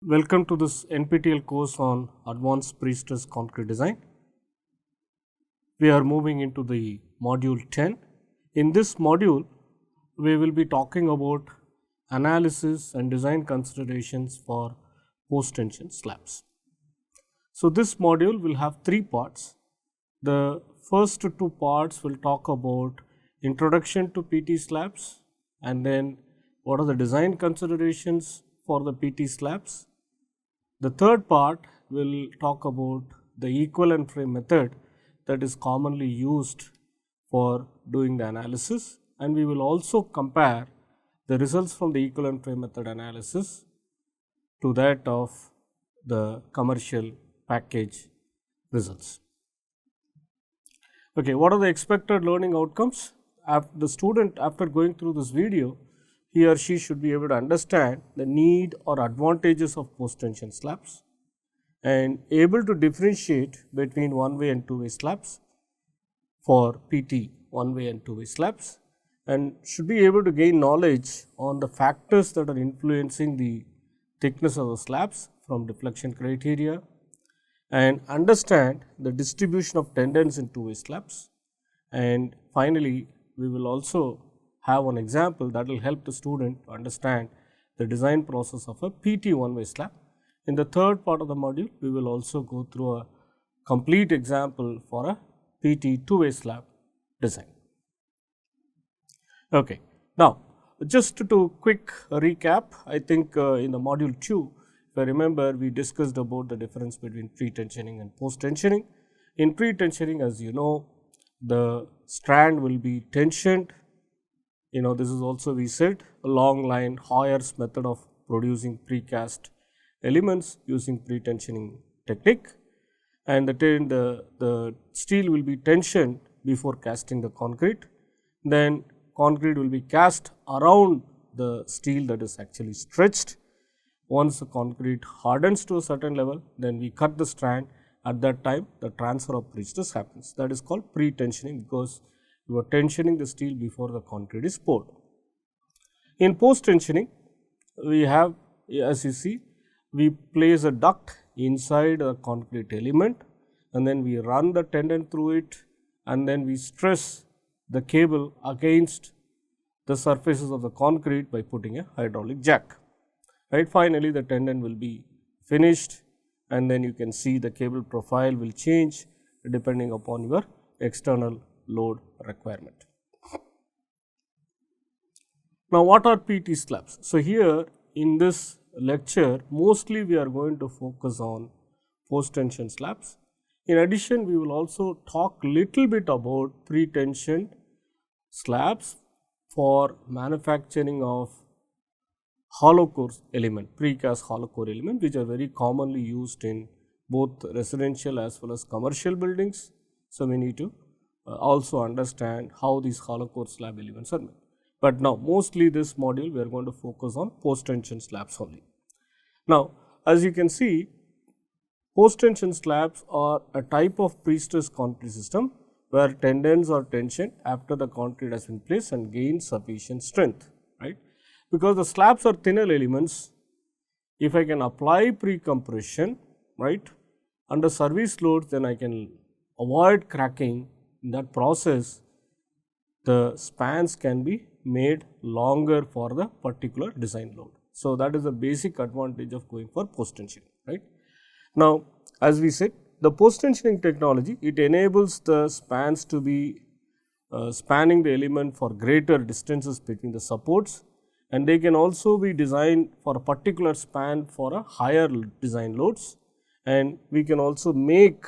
Welcome to this NPTEL course on Advanced Pre-stress Concrete Design. We are moving into the module 10. In this module, we will be talking about analysis and design considerations for post-tension slabs. So, this module will have three parts. The first two parts will talk about introduction to PT slabs and then what are the design considerations for the PT slabs. The third part will talk about the equivalent frame method that is commonly used for doing the analysis, and we will also compare the results from the equivalent frame method analysis to that of the commercial package results. Okay, what are the expected learning outcomes? The student, after going through this video, he or she should be able to understand the need or advantages of post-tension slabs and able to differentiate between one-way and two-way slabs for PT one-way and two-way slabs, and should be able to gain knowledge on the factors that are influencing the thickness of the slabs from deflection criteria, and understand the distribution of tendons in two-way slabs. And finally, we will also have one example that will help the student to understand the design process of a PT one-way slab. In the third part of the module, we will also go through a complete example for a PT two-way slab design. Okay. Now, just to quick recap, I think in the module 2, if I remember, we discussed about the difference between pre-tensioning and post-tensioning. In pre-tensioning, as you know, the strand will be tensioned. This is also, we said, a long line Hoyer's method of producing precast elements using pre-tensioning technique, and the steel will be tensioned before casting the concrete. Then concrete will be cast around the steel that is actually stretched. Once the concrete hardens to a certain level, then we cut the strand. At that time, the transfer of pre-stress happens. That is called pre-tensioning, because you are tensioning the steel before the concrete is poured. In post-tensioning, we have, as you see, we place a duct inside a concrete element, and then we run the tendon through it, and then we stress the cable against the surfaces of the concrete by putting a hydraulic jack. Right. Finally, the tendon will be finished, and then you can see the cable profile will change depending upon your external load requirement. Now, what are PT slabs? So, here in this lecture, mostly we are going to focus on post-tension slabs. In addition, we will also talk little bit about pre-tensioned slabs for manufacturing of hollow core element, precast hollow core element, which are very commonly used in both residential as well as commercial buildings. So, we need to also understand how these hollow core slab elements are made. But now, mostly this module we are going to focus on post-tension slabs only. Now, as you can see, post-tension slabs are a type of pre-stress concrete system where tendons are tensioned after the concrete has been placed and gain sufficient strength, right. Because the slabs are thinner elements, if I can apply pre-compression, right, under service loads, then I can avoid cracking. In that process, the spans can be made longer for the particular design load. So, that is the basic advantage of going for post-tensioning, right. Now, as we said, the post-tensioning technology, it enables the spans to be spanning the element for greater distances between the supports, and they can also be designed for a particular span for a higher design loads, and we can also make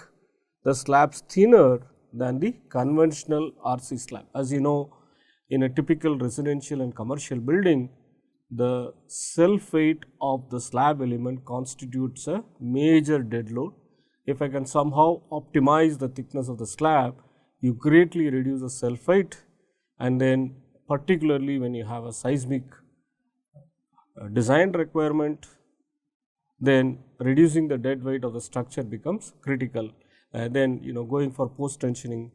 the slabs thinner than the conventional RC slab. As you know, in a typical residential and commercial building, the self weight of the slab element constitutes a major dead load. If I can somehow optimize the thickness of the slab, you greatly reduce the self weight, and then particularly when you have a seismic design requirement, then reducing the dead weight of the structure becomes critical. Then going for post-tensioning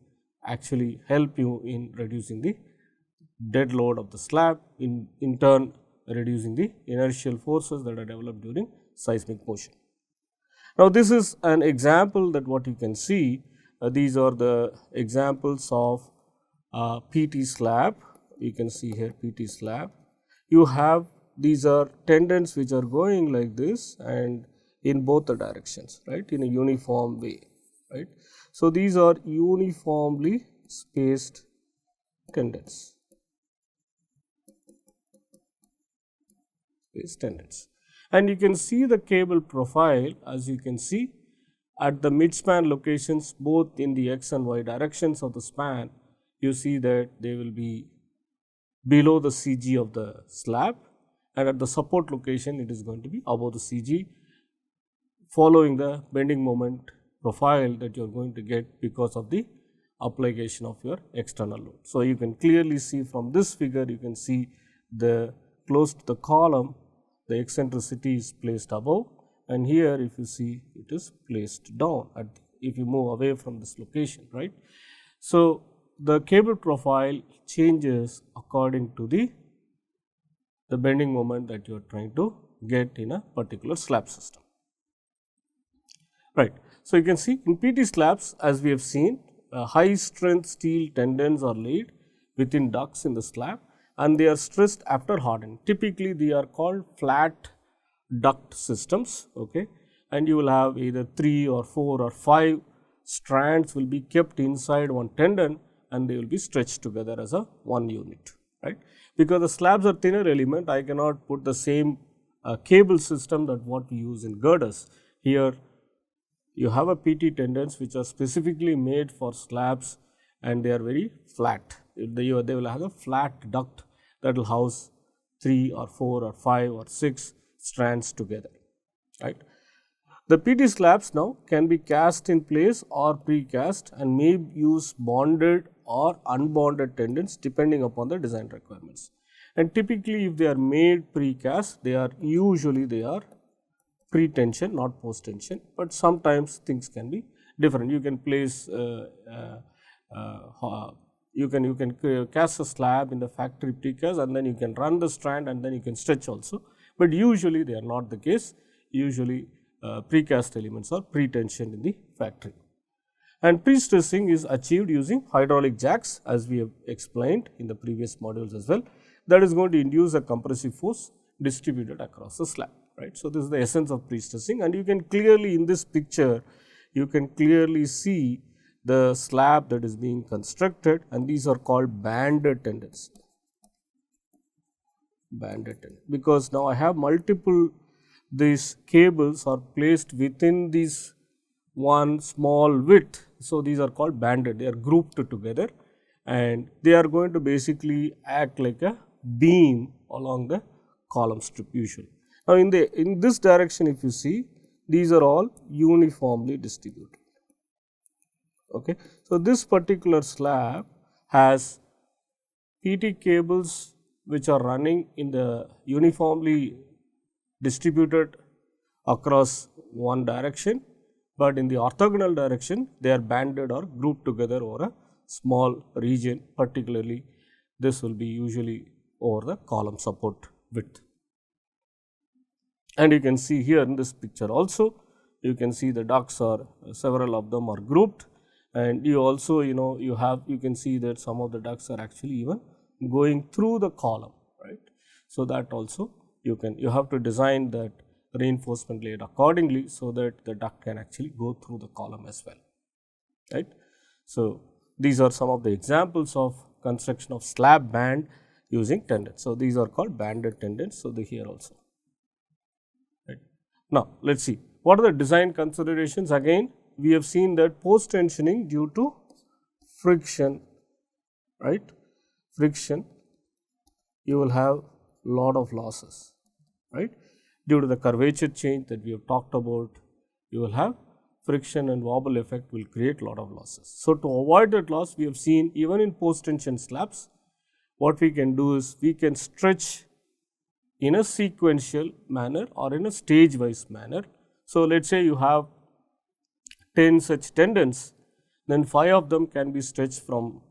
actually help you in reducing the dead load of the slab, in turn reducing the inertial forces that are developed during seismic motion. Now, this is an example that what you can see, these are the examples of PT slab. You can see here PT slab. You have these are tendons which are going like this and in both the directions, right, in a uniform way, right. So, these are uniformly spaced tendons, and you can see the cable profile, as you can see at the mid-span locations both in the x and y directions of the span. You see that they will be below the CG of the slab, and at the support location it is going to be above the CG, following the bending moment profile that you are going to get because of the application of your external load. So, you can clearly see from this figure, you can see the close to the column, the eccentricity is placed above, and here if you see it is placed down at if you move away from this location, right. So, the cable profile changes according to the bending moment that you are trying to get in a particular slab system, right. So, you can see in PT slabs, as we have seen, high strength steel tendons are laid within ducts in the slab and they are stressed after hardening. Typically, they are called flat duct systems, okay, and you will have either 3 or 4 or 5 strands will be kept inside one tendon and they will be stretched together as a one unit, right. Because the slabs are thinner element, I cannot put the same cable system that what we use in girders. Here you have a PT tendons which are specifically made for slabs and they are very flat. They will have a flat duct that will house 3 or 4 or 5 or 6 strands together, right. The PT slabs now can be cast in place or precast and may use bonded or unbonded tendons depending upon the design requirements. And typically, if they are made precast, they are pre-tension, not post-tension, but sometimes things can be different. You can place you can cast a slab in the factory precast and then you can run the strand and then you can stretch also, but usually they are not the case. Usually precast elements are pre-tensioned in the factory. And pre-stressing is achieved using hydraulic jacks, as we have explained in the previous modules as well. That is going to induce a compressive force distributed across the slab, right. So, this is the essence of pre-stressing, and you can clearly in this picture, you can clearly see the slab that is being constructed, and these are called banded tendons. Banded tendon, because now I have multiple, these cables are placed within this one small width. So, these are called banded, they are grouped together and they are going to basically act like a beam along the column strip usually. Now, in this direction, if you see, these are all uniformly distributed, okay. So, this particular slab has PT cables which are running in the uniformly distributed across one direction, but in the orthogonal direction they are banded or grouped together over a small region, particularly this will be usually over the column support width. And you can see here in this picture also, you can see the ducts are, several of them are grouped, and you also you can see that some of the ducts are actually even going through the column, right. So, that also you have to design that reinforcement laid accordingly, so that the duct can actually go through the column as well, right. So, these are some of the examples of construction of slab band using tendons. So, these are called banded tendons. So, here also, right. Now, let us see what are the design considerations. Again, we have seen that post tensioning due to friction, right, friction, you will have lot of losses, right. Due to the curvature change that we have talked about, you will have friction and wobble effect will create lot of losses. So, to avoid that loss, we have seen even in post tension slabs, what we can do is we can stretch in a sequential manner or in a stage wise manner. So, let us say you have 10 such tendons, then 5 of them can be stretched from,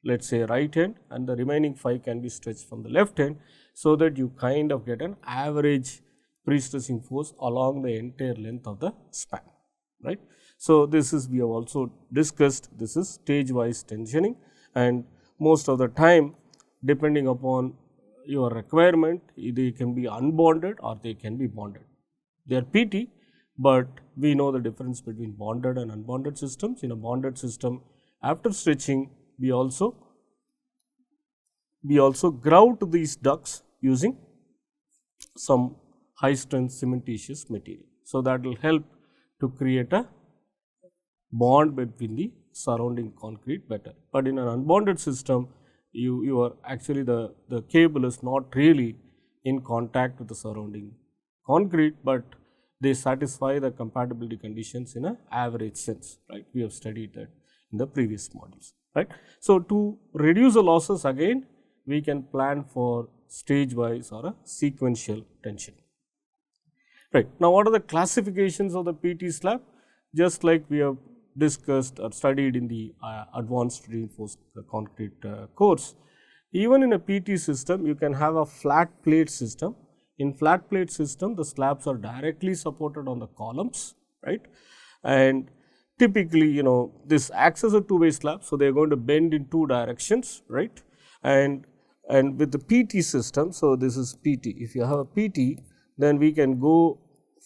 let us say, right hand, and the remaining 5 can be stretched from the left hand, so that you kind of get an average pre-stressing force along the entire length of the span, right. So, this is we have also discussed, this is stage wise tensioning, and most of the time depending upon your requirement, they can be unbonded or they can be bonded. They are PT, but we know the difference between bonded and unbonded systems. In a bonded system, after stretching, we also grout these ducts using some high strength cementitious material. So, that will help to create a bond between the surrounding concrete better. But in an unbonded system, you are actually the cable is not really in contact with the surrounding concrete, but they satisfy the compatibility conditions in an average sense, right. We have studied that in the previous modules, right. So, to reduce the losses again, we can plan for stage wise or a sequential tension. Right. Now, what are the classifications of the PT slab? Just like we have discussed or studied in the advanced reinforced concrete course, even in a PT system, you can have a flat plate system. In flat plate system, the slabs are directly supported on the columns, right, and typically, this acts as a two-way slab. So, they are going to bend in two directions, right, and with the PT system, so this is PT. If you have a PT, then we can go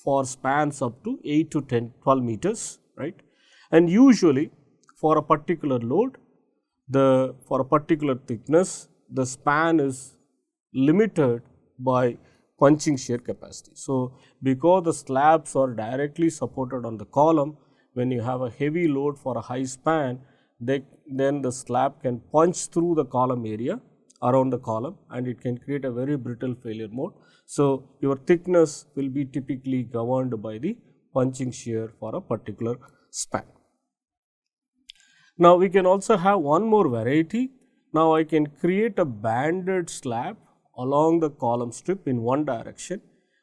for spans up to 8 to 12 meters, right, and usually for a particular load, for a particular thickness, the span is limited by punching shear capacity. So, because the slabs are directly supported on the column, when you have a heavy load for a high span, then the slab can punch through the column area around the column, and it can create a very brittle failure mode. So, your thickness will be typically governed by the punching shear for a particular span. Now, we can also have one more variety. Now, I can create a banded slab along the column strip in one direction.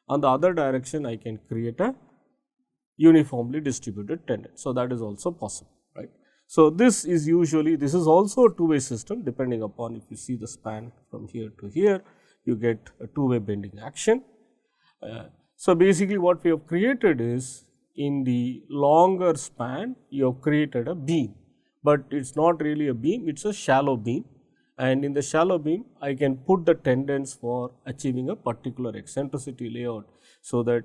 On the other direction, I can create a uniformly distributed tendon. So, that is also possible, right. So, this is also a two-way system, depending upon if you see the span from here to here, you get a two-way bending action. So, basically what we have created is, in the longer span, you have created a beam, but it is not really a beam, it is a shallow beam, and in the shallow beam, I can put the tendons for achieving a particular eccentricity layout, so that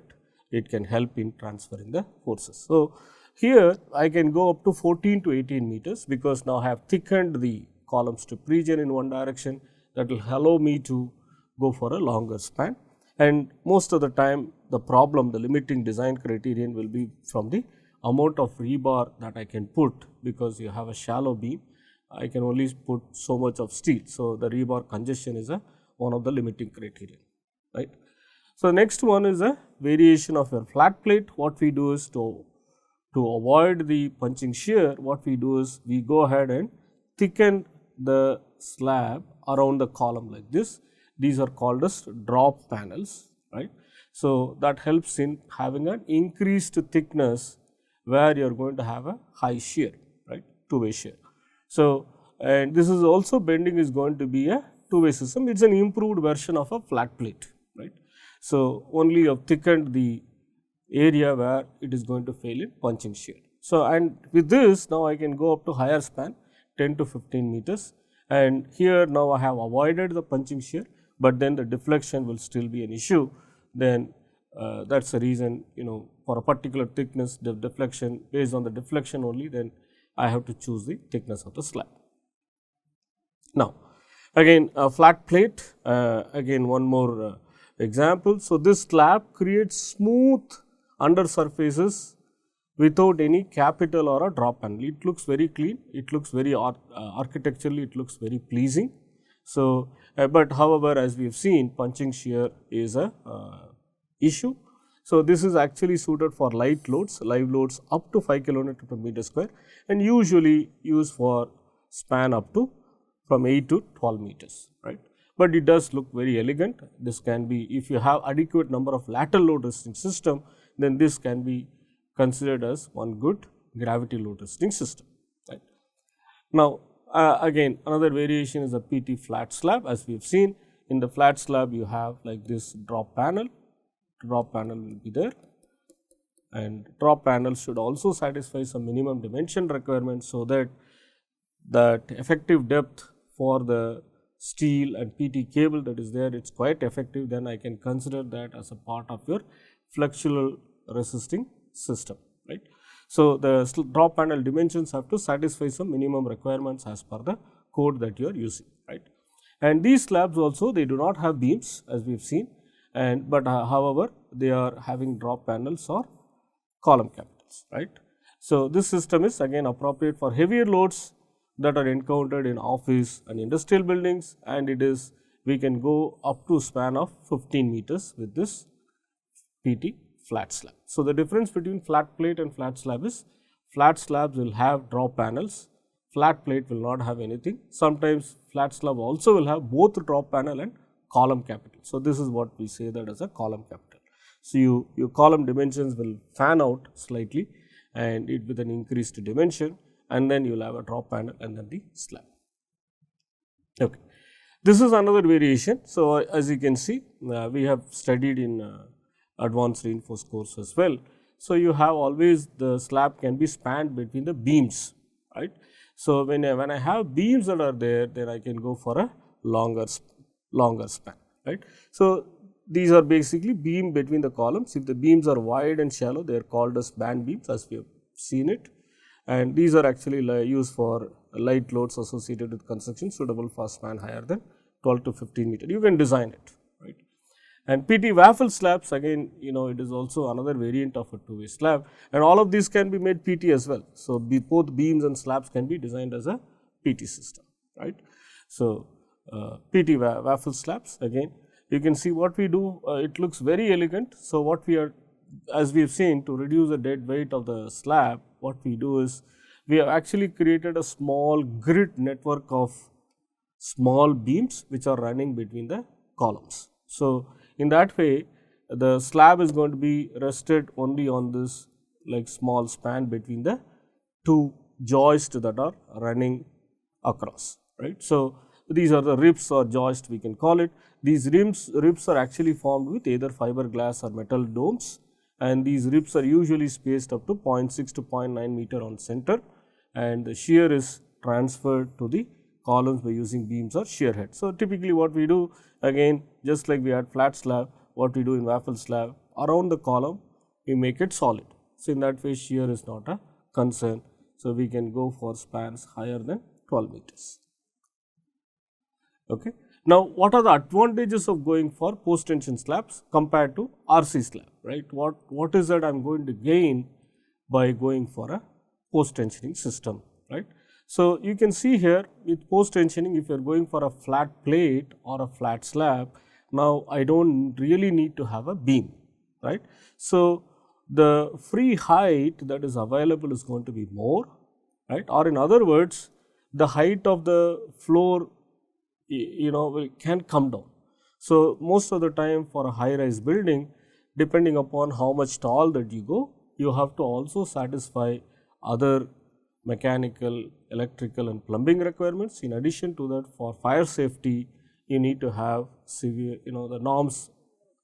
it can help in transferring the forces. So, here I can go up to 14 to 18 meters, because now I have thickened the column strip region in one direction, that will allow me to go for a longer span. And most of the time, the limiting design criterion will be from the amount of rebar that I can put, because you have a shallow beam, I can only put so much of steel. So, the rebar congestion is one of the limiting criteria, right. So, next one is a variation of your flat plate. What we do is to avoid the punching shear, what we do is we go ahead and thicken the slab around the column like this. These are called as drop panels, right. So, that helps in having an increased thickness where you are going to have a high shear, right, two-way shear. So, and this is also bending is going to be a two-way system. It is an improved version of a flat plate, right. So, only you have thickened the area where it is going to fail in punching shear. So, and with this, now I can go up to higher span 10 to 15 meters, and here now I have avoided the punching shear, but then the deflection will still be an issue. Then that is the reason, for a particular thickness, the deflection, based on the deflection only, then I have to choose the thickness of the slab. Now, again a flat plate, again one more example. So, this slab creates smooth under surfaces without any capital or a drop panel. It looks very clean, it looks very architecturally, it looks very pleasing. So, but however, as we have seen, punching shear is a issue. So, this is actually suited for live loads up to 5 kN per meter square, and usually used for span up to from 8 to 12 meters, right. But it does look very elegant. This can be, if you have adequate number of lateral load resisting system, then this can be considered as one good gravity load resisting system, right. Now, again another variation is a PT flat slab. As we have seen, in the flat slab you have like this drop panel, drop panel will be there, and drop panel should also satisfy some minimum dimension requirements, so that effective depth for the steel and PT cable that is there, it is quite effective. Then I can consider that as a part of your flexural resisting system, right. So, the drop panel dimensions have to satisfy some minimum requirements as per the code that you are using, right. And these slabs also, they do not have beams as we have seen, and but however, they are having drop panels or column capitals, right. So, this system is again appropriate for heavier loads that are encountered in office and industrial buildings, and it is, we can go up to span of 15 meters with this PT flat slab. So, the difference between flat plate and flat slab is, flat slabs will have drop panels, flat plate will not have anything. Sometimes flat slab also will have both drop panel and column capital. So, this is what we say that as a column capital. So, your column dimensions will fan out slightly and it with an increased dimension, and then you will have a drop panel and then the slab. Okay. This is another variation. So, as you can see, we have studied in advanced reinforced course as well. So, you have always the slab can be spanned between the beams, right. So, when I have beams that are there, then I can go for a longer span, right. So, these are basically beam between the columns. If the beams are wide and shallow, they are called as band beams as we have seen it, and these are actually used for light loads associated with construction suitable for span higher than 12 to 15 meter. You can design it, right. And PT waffle slabs, again, it is also another variant of a two-way slab, and all of these can be made PT as well. So, both beams and slabs can be designed as a PT system, right. So, PT waffle slabs, again, you can see what we do, it looks very elegant. So, what we are, as we have seen, to reduce the dead weight of the slab, what we do is, we have actually created a small grid network of small beams which are running between the columns. So, in that way, the slab is going to be rested only on this like small span between the two joists that are running across, right. So, these are the ribs or joists we can call it. These ribs are actually formed with either fiberglass or metal domes, and these ribs are usually spaced up to 0.6 to 0.9 meter on center, and the shear is transferred to the columns by using beams or shear head. So, typically what we do, again, just like we had flat slab, what we do in waffle slab, around the column we make it solid. So, in that way shear is not a concern. So, we can go for spans higher than 12 meters. Okay. Now, what are the advantages of going for post tension slabs compared to RC slab, right? What is that I am going to gain by going for a post tensioning system, right? So, you can see here with post tensioning, if you are going for a flat plate or a flat slab, now I do not really need to have a beam, right. So, the free height that is available is going to be more, right, or in other words, the height of the floor can come down. So, most of the time for a high rise building, depending upon how much tall that you go, you have to also satisfy other mechanical, electrical and plumbing requirements. In addition to that, for fire safety, you need to have severe, the norms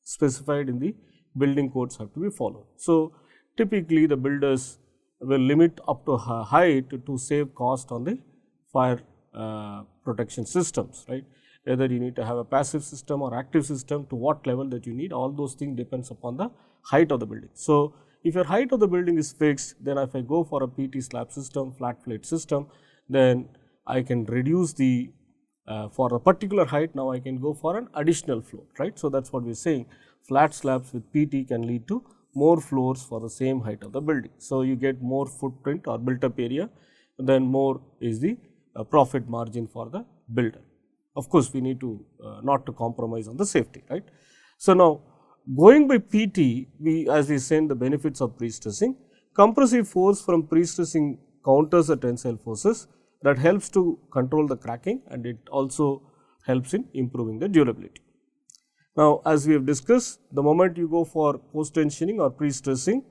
specified in the building codes have to be followed. So, typically the builders will limit up to a height to save cost on the fire protection systems, right. Whether you need to have a passive system or active system, to what level that you need, all those things depends upon the height of the building. So, if your height of the building is fixed, then if I go for a PT slab system, flat plate system, then I can reduce the for a particular height, now I can go for an additional floor, right. So, that is what we are saying, flat slabs with PT can lead to more floors for the same height of the building. So, you get more footprint or built up area, then more is the profit margin for the builder. Of course, we need to not to compromise on the safety, right. So, now going by PT, as we said, the benefits of pre-stressing, compressive force from pre-stressing counters the tensile forces, that helps to control the cracking, and it also helps in improving the durability. Now, as we have discussed, the moment you go for post tensioning or pre-stressing,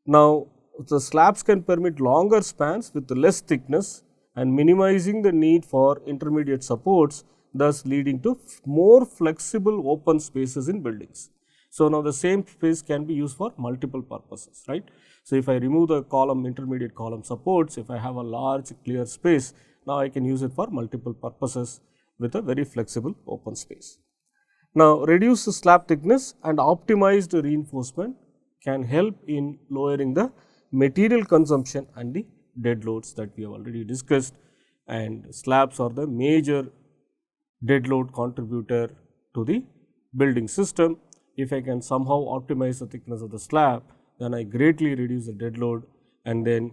now the slabs can permit longer spans with less thickness and minimizing the need for intermediate supports, thus leading to more flexible open spaces in buildings. So, now the same space can be used for multiple purposes, right. So, if I remove the column intermediate column supports, if I have a large clear space, now I can use it for multiple purposes with a very flexible open space. Now, reduce the slab thickness and optimized reinforcement can help in lowering the material consumption and the dead loads that we have already discussed, and slabs are the major dead load contributor to the building system. If I can somehow optimize the thickness of the slab, then I greatly reduce the dead load, and then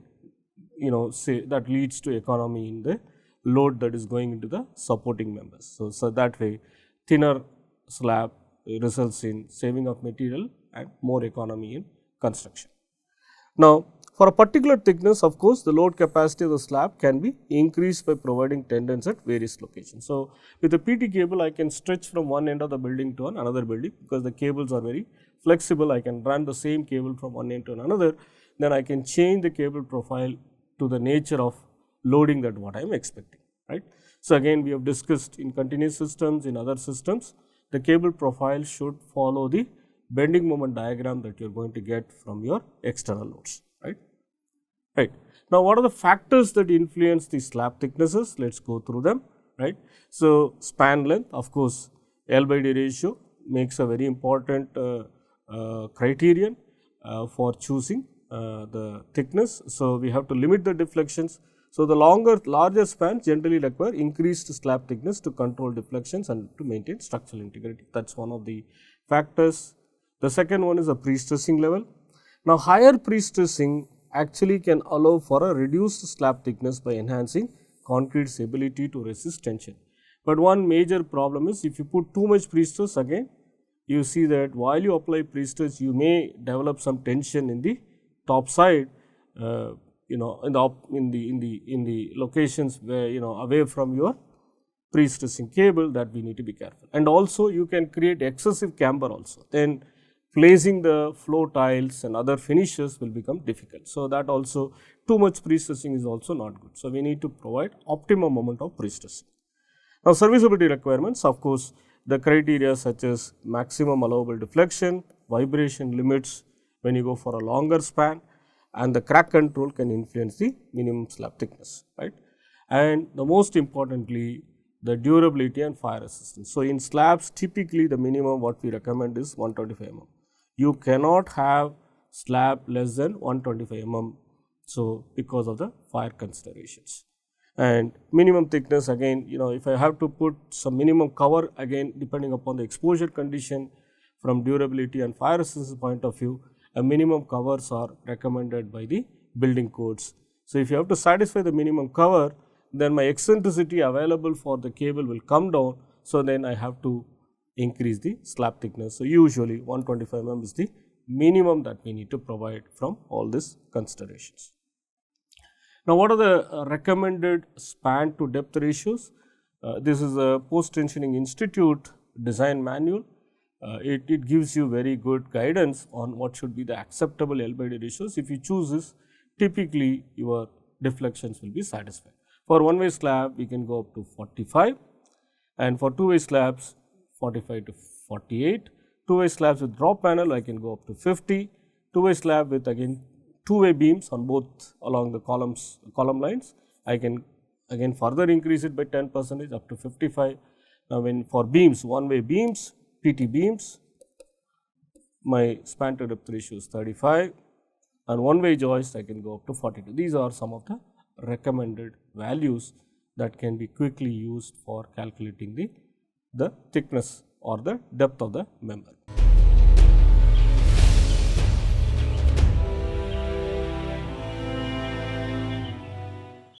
say that leads to economy in the load that is going into the supporting members. So that way thinner slab results in saving of material and more economy in construction. Now, for a particular thickness, of course, the load capacity of the slab can be increased by providing tendons at various locations. So, with a PT cable, I can stretch from one end of the building to another building, because the cables are very flexible. I can run the same cable from one end to another, then I can change the cable profile to the nature of loading that what I am expecting, right. So, again we have discussed in continuous systems, in other systems, the cable profile should follow the bending moment diagram that you are going to get from your external loads, right. Right. Now, what are the factors that influence the slab thicknesses? Let us go through them, right. So, span length, of course, L by D ratio makes a very important criterion for choosing the thickness. So, we have to limit the deflections. So, the larger spans generally require increased slab thickness to control deflections and to maintain structural integrity. That is one of the factors. The second one is a pre-stressing level. Now, higher pre-stressing actually can allow for a reduced slab thickness by enhancing concrete's ability to resist tension. But one major problem is, if you put too much pre-stress, again you see that while you apply pre-stress, you may develop some tension in the top side, in the locations where away from your pre-stressing cable, that we need to be careful. And also you can create excessive camber also, then placing the floor tiles and other finishes will become difficult. So, that also too much pre-stressing is also not good. So, we need to provide optimum amount of pre-stressing. Now, serviceability requirements, of course, the criteria such as maximum allowable deflection, vibration limits when you go for a longer span, and the crack control can influence the minimum slab thickness, right. And the most importantly, the durability and fire resistance. So, in slabs typically the minimum what we recommend is 125 mm. You cannot have slab less than 125 mm. So, because of the fire considerations. And minimum thickness, again if I have to put some minimum cover, again depending upon the exposure condition, from durability and fire resistance point of view, a minimum covers are recommended by the building codes. So, if you have to satisfy the minimum cover, then my eccentricity available for the cable will come down. So, then I have to increase the slab thickness. So, usually 125 mm is the minimum that we need to provide from all these considerations. Now, what are the recommended span to depth ratios? This is a Post Tensioning Institute design manual. It gives you very good guidance on what should be the acceptable L by D ratios. If you choose this, typically your deflections will be satisfied. For one-way slab, we can go up to 45, and for two-way slabs 45 to 48. Two-way slabs with drop panel, I can go up to 50. Two-way slab with again two-way beams on both along the column lines, I can again further increase it by 10% up to 55. Now, when for beams, one-way beams, PT beams, my span to depth ratio is 35, and one-way joist I can go up to 42. These are some of the recommended values that can be quickly used for calculating the thickness or the depth of the member.